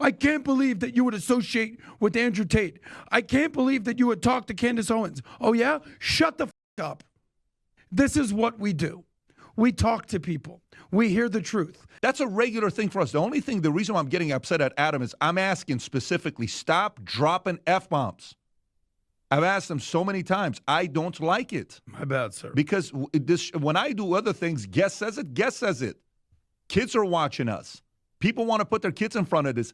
I can't believe that you would associate with Andrew Tate. I can't believe that you would talk to Candace Owens. Oh, yeah? Shut the f up. This is what we do. We talk to people. We hear the truth. That's a regular thing for us. The reason why I'm getting upset at Adam is I'm asking specifically, stop dropping F-bombs. I've asked him so many times. I don't like it. My bad, sir. Because when I do other things, guest says it. Kids are watching us. People want to put their kids in front of this.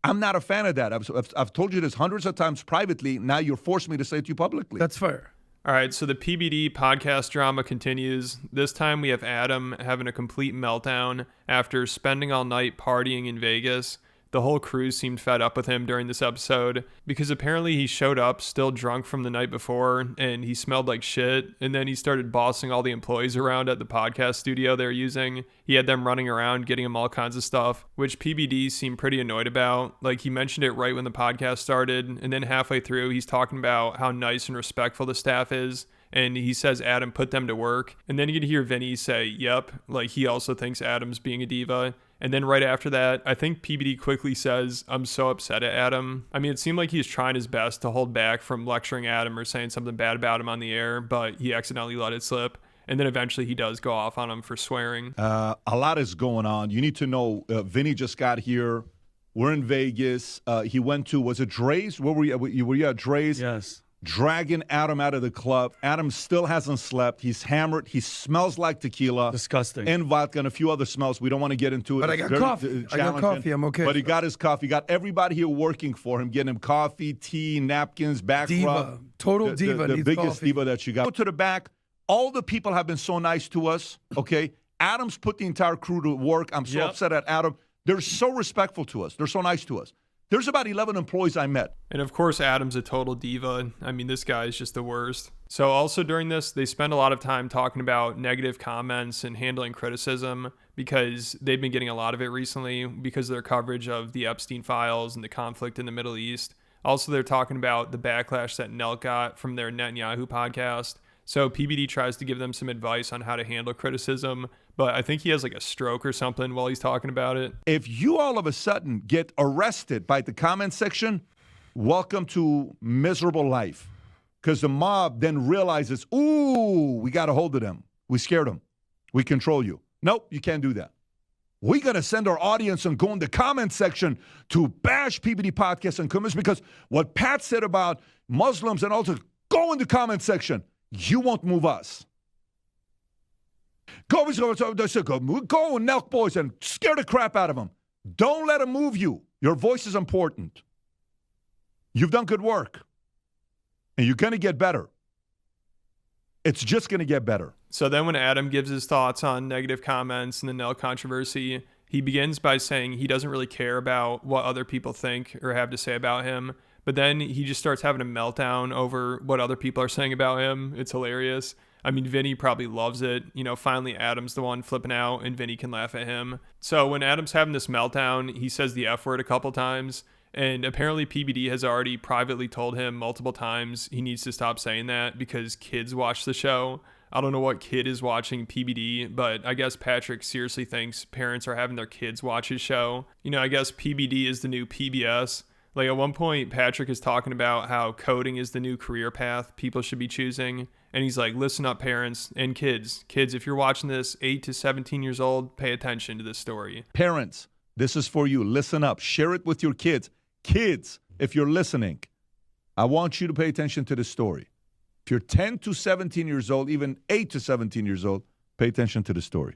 I'm not a fan of that. I've told you this hundreds of times privately. Now you're forcing me to say it to you publicly. That's fair. All right, so the PBD podcast drama continues. This time we have Adam having a complete meltdown after spending all night partying in Vegas. The whole crew seemed fed up with him during this episode because apparently he showed up still drunk from the night before and he smelled like shit. And then he started bossing all the employees around at the podcast studio they're using. He had them running around, getting them all kinds of stuff, which PBD seemed pretty annoyed about. Like, he mentioned it right when the podcast started. And then halfway through, he's talking about how nice and respectful the staff is. And he says Adam put them to work. And then you can hear Vinny say, yep, like he also thinks Adam's being a diva. And then right after that, I think PBD quickly says, I'm so upset at Adam. I mean, it seemed like he was trying his best to hold back from lecturing Adam or saying something bad about him on the air, but he accidentally let it slip. And then eventually he does go off on him for swearing. A lot is going on. You need to know, Vinny just got here. We're in Vegas. He went to, was it Dre's? Where were you? Were you at Dre's? Yes. Dragging Adam out of the club. Adam still hasn't slept. He's hammered. He smells like tequila. Disgusting. And vodka and a few other smells. We don't want to get into it. But I got coffee. I got coffee. I'm okay. But he got his coffee. He got everybody here working for him, getting him coffee, tea, napkins, back diva. rub. Total diva. The biggest coffee. diva that you got. Go to the back. All the people have been so nice to us, okay? Adam's put the entire crew to work. I'm so upset at Adam. They're so respectful to us. They're so nice to us. There's about 11 employees I met. And of course, Adam's a total diva. I mean, this guy is just the worst. So also during this, they spend a lot of time talking about negative comments and handling criticism because they've been getting a lot of it recently because of their coverage of the Epstein files and the conflict in the Middle East. Also, they're talking about the backlash that Nelt got from their Netanyahu podcast. So PBD tries to give them some advice on how to handle criticism, but I think he has like a stroke or something while he's talking about it. If you all of a sudden get arrested by the comment section, welcome to miserable life. Because the mob then realizes, ooh, we got a hold of them. We scared them. We control you. Nope, you can't do that. We're going to send our audience and go in the comment section to bash PBD Podcast and comments because what Pat said about Muslims and also go in the comment section. You won't move us. Go, Nelk boys, and scare the crap out of them. Don't let them move you. Your voice is important. You've done good work. And you're going to get better. It's just going to get better. So then when Adam gives his thoughts on negative comments and the Nelt controversy, he begins by saying he doesn't really care about what other people think or have to say about him. But then he just starts having a meltdown over what other people are saying about him. It's hilarious. I mean, Vinny probably loves it. You know, finally Adam's the one flipping out and Vinny can laugh at him. So when Adam's having this meltdown, he says the F word a couple times. And apparently PBD has already privately told him multiple times he needs to stop saying that because kids watch the show. I don't know what kid is watching PBD, but I guess Patrick seriously thinks parents are having their kids watch his show. You know, I guess PBD is the new PBS. Like at one point, Patrick is talking about how coding is the new career path people should be choosing. And he's like, listen up, parents and kids. Kids, if you're watching this, 8 to 17 years old, pay attention to this story. Parents, this is for you. Listen up. Share it with your kids. Kids, if you're listening, I want you to pay attention to this story. If you're 10 to 17 years old, even 8 to 17 years old, pay attention to the story.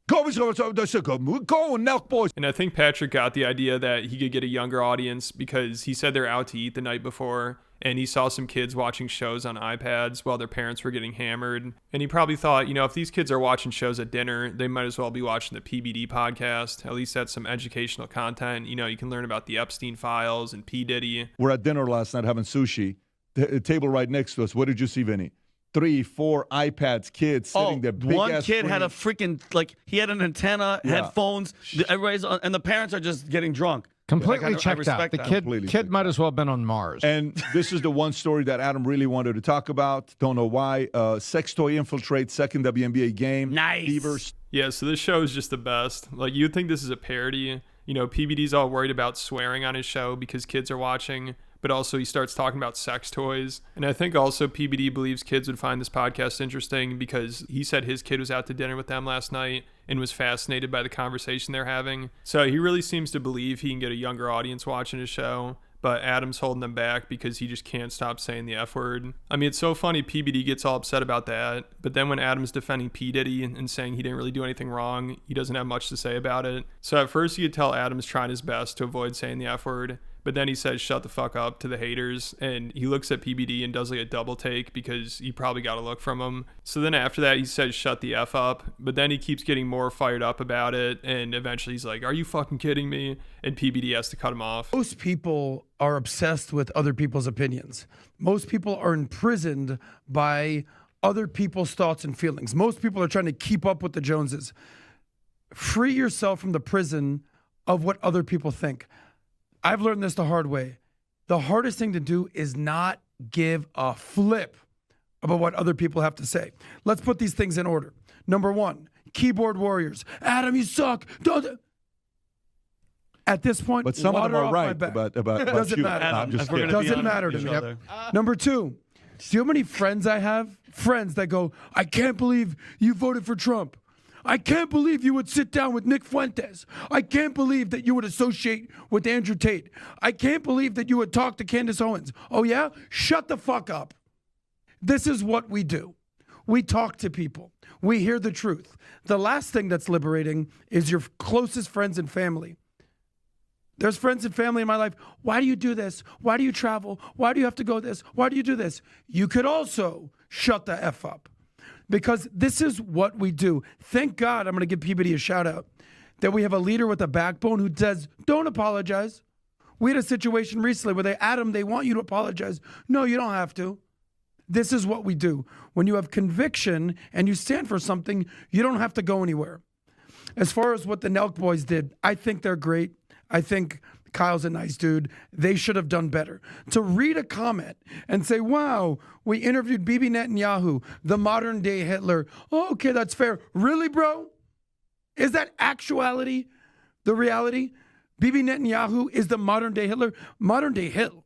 Go, Nelk boys. And I think Patrick got the idea that he could get a younger audience because he said they're out to eat the night before and he saw some kids watching shows on iPads while their parents were getting hammered. And he probably thought, you know, if these kids are watching shows at dinner, they might as well be watching the PBD podcast. At least that's some educational content. You know, you can learn about the Epstein files and P. Diddy. We're at dinner last night having sushi. The table right next to us. What did you see, Vinny? 3, 4 iPads, kids sitting there. One kid had a freaking, like, he had an antenna, headphones, everybody's on, and the parents are just getting drunk. Completely checked out. The kid might as well have been on Mars. And this is the one story that Adam really wanted to talk about. Don't know why. Sex toy infiltrates second WNBA game. Nice. Fevers. Yeah, so this show is just the best. Like, you'd think this is a parody. You know, PBD's all worried about swearing on his show because kids are watching, but also he starts talking about sex toys. And I think also PBD believes kids would find this podcast interesting because he said his kid was out to dinner with them last night and was fascinated by the conversation they're having. So he really seems to believe he can get a younger audience watching his show. But Adam's holding them back because he just can't stop saying the F word. I mean, it's so funny PBD gets all upset about that, but then when Adam's defending P. Diddy and saying he didn't really do anything wrong, he doesn't have much to say about it. So at first you could tell Adam's trying his best to avoid saying the F word, but then he says shut the fuck up to the haters, and he looks at PBD and does like a double take because he probably got a look from him. So then after that he says shut the F up, but then he keeps getting more fired up about it, and eventually he's like, are you fucking kidding me? And PBD has to cut him off. Most people are obsessed with other people's opinions. Most people are imprisoned by other people's thoughts and feelings. Most people are trying to keep up with the Joneses. Free yourself from the prison of what other people think. I've learned this the hard way. The hardest thing to do is not give a flip about what other people have to say. Let's put these things in order. Number one, keyboard warriors. Adam, you suck. Don't. At this point, but some of them are right about doesn't you. matter. No, I'm just kidding. Doesn't matter to me. Number two, do you know how many friends I have? Friends that go, I can't believe you voted for Trump. I can't believe you would sit down with Nick Fuentes. I can't believe that you would associate with Andrew Tate. I can't believe that you would talk to Candace Owens. Oh yeah? Shut the fuck up. This is what we do. We talk to people. We hear the truth. The last thing that's liberating is your closest friends and family. There's friends and family in my life. Why do you do this? Why do you travel? Why do you have to go this? Why do you do this? You could also shut the F up. Because this is what we do. Thank God, I'm going to give PBD a shout out, that we have a leader with a backbone who says, don't apologize. We had a situation recently where they want you to apologize. No, you don't have to. This is what we do. When you have conviction and you stand for something, you don't have to go anywhere. As far as what the Nelk boys did, I think they're great. I think Kyle's a nice dude. They should have done better. To read a comment and say, wow, we interviewed Bibi Netanyahu, the modern day Hitler. Oh, okay, that's fair. Really, bro? Is that actuality the reality? Bibi Netanyahu is the modern day Hitler? Modern day Hitler?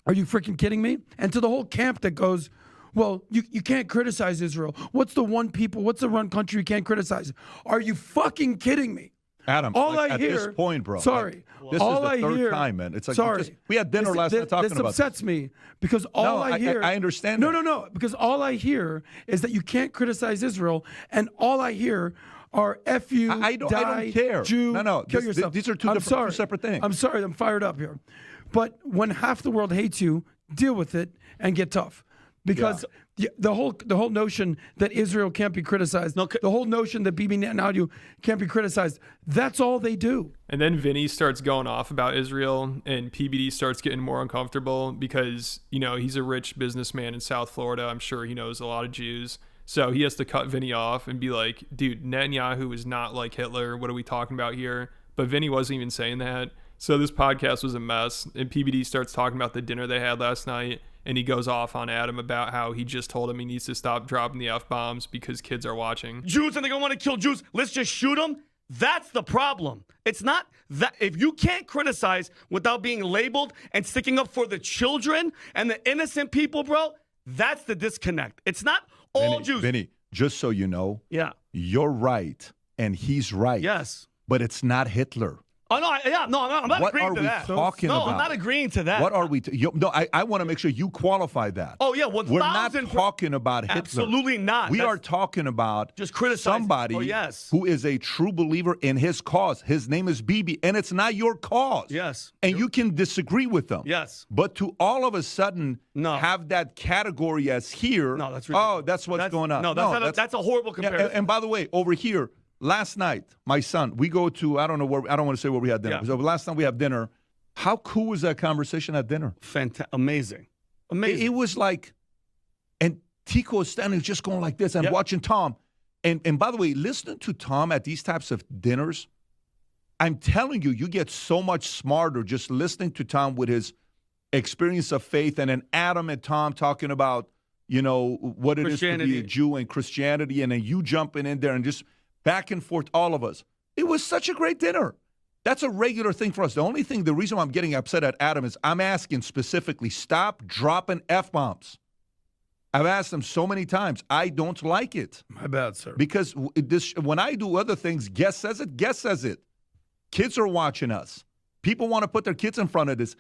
Are you freaking kidding me? And to the whole camp that goes, well, you can't criticize Israel. What's the one country you can't criticize? Are you fucking kidding me? Adam, at this point, bro. Sorry. This is the third time, man. It's like we had dinner last night talking about this. This upsets me because I hear. I understand. No. Because all I hear is that you can't criticize Israel, and all I hear are "F you." I don't care. Jew, no. Kill yourself. These are two separate things. I'm sorry. I'm fired up here, but when half the world hates you, deal with it and get tough. Because the whole notion that Israel can't be criticized, the whole notion that Bibi Netanyahu can't be criticized, that's all they do. And then Vinny starts going off about Israel, and PBD starts getting more uncomfortable because, you know, he's a rich businessman in South Florida. I'm sure he knows a lot of Jews. So he has to cut Vinny off and be like, dude, Netanyahu is not like Hitler. What are we talking about here? But Vinny wasn't even saying that. So this podcast was a mess, and PBD starts talking about the dinner they had last night, and he goes off on Adam about how he just told him he needs to stop dropping the F-bombs because kids are watching. Jews, and they're going to want to kill Jews. Let's just shoot them. That's the problem. It's not that if you can't criticize without being labeled and sticking up for the children and the innocent people, bro, that's the disconnect. It's not all Jews. Vinny, just so you know, you're right, and he's right. Yes. But it's not Hitler. Oh, no, I'm not agreeing to that. What are we talking about? No, I'm not agreeing to that. What are we? I want to make sure you qualify that. Oh, yeah, 1,000%. We're not talking about Hitler. Absolutely not. We are talking about just somebody who is a true believer in his cause. His name is Bibi, and it's not your cause. Yes. And you can disagree with them. Yes. But to all of a sudden have that category as here, no, that's ridiculous. Oh, that's what's going on. No, that's a horrible comparison. And by the way, over here, last night, my son, we go to, I don't want to say where we had dinner. So last time we had dinner, how cool was that conversation at dinner? Amazing. It was like, and Tico is standing just going like this and watching Tom. And by the way, listening to Tom at these types of dinners, I'm telling you, you get so much smarter just listening to Tom with his experience of faith, and then Adam and Tom talking about, you know, what it is to be a Jew and Christianity, and then you jumping in there and just back and forth, all of us. It was such a great dinner. That's a regular thing for us. The reason why I'm getting upset at Adam is I'm asking specifically, stop dropping F-bombs. I've asked him so many times. I don't like it. My bad, sir. Because when I do other things, guest says it. Kids are watching us. People want to put their kids in front of this.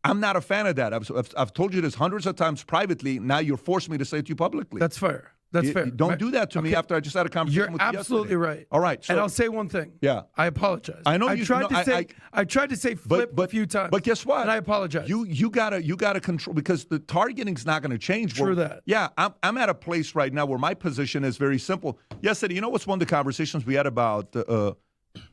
I'm not a fan of that. I've told you this hundreds of times privately. Now you're forcing me to say it to you publicly. That's fair. That's fair. Don't do that to me after I just had a conversation with you You're absolutely right. All right. So, and I'll say one thing. Yeah. I apologize. I know I you tried to say flip a few times. But guess what? And I apologize. You gotta control, because the targeting's not gonna change. True that. Yeah, I'm at a place right now where my position is very simple. Yesterday, you know what's one of the conversations we had about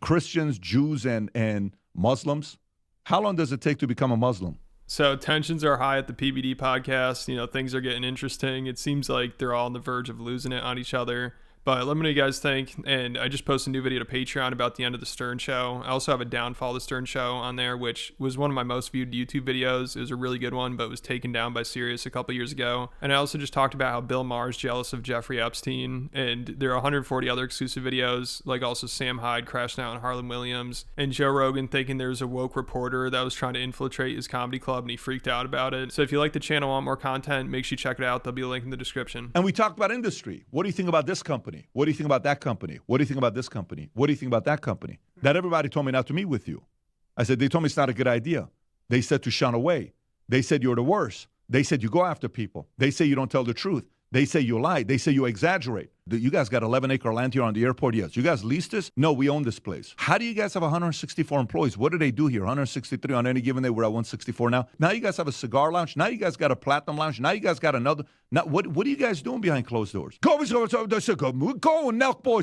Christians, Jews, and Muslims? How long does it take to become a Muslim? So tensions are high at the PBD podcast. You know, things are getting interesting. It seems like they're all on the verge of losing it on each other. But let me know what you guys think. And I just posted a new video to Patreon about the end of the Stern Show. I also have a downfall of the Stern Show on there, which was one of my most viewed YouTube videos. It was a really good one, but was taken down by Sirius a couple years ago. And I also just talked about how Bill Maher's jealous of Jeffrey Epstein. And there are 140 other exclusive videos, like also Sam Hyde crashing out on Harlan Williams, and Joe Rogan thinking there was a woke reporter that was trying to infiltrate his comedy club, and he freaked out about it. So if you like the channel, want more content, make sure you check it out. There'll be a link in the description. And we talked about industry. What do you think about this company? What do you think about that company? What do you think about this company? What do you think about that company? That everybody told me not to meet with you. I said, they told me it's not a good idea. They said to shun away. They said you're the worst. They said you go after people. They say you don't tell the truth. They say you lie. They say you exaggerate. You guys got 11-acre land here on the airport? Yes. You guys lease this? No, we own this place. How do you guys have 164 employees? What do they do here? 163 on any given day. We're at 164 now. Now you guys have a cigar lounge. Now you guys got a platinum lounge. Now you guys got another. Now, what are you guys doing behind closed doors? Go, Nelk boys.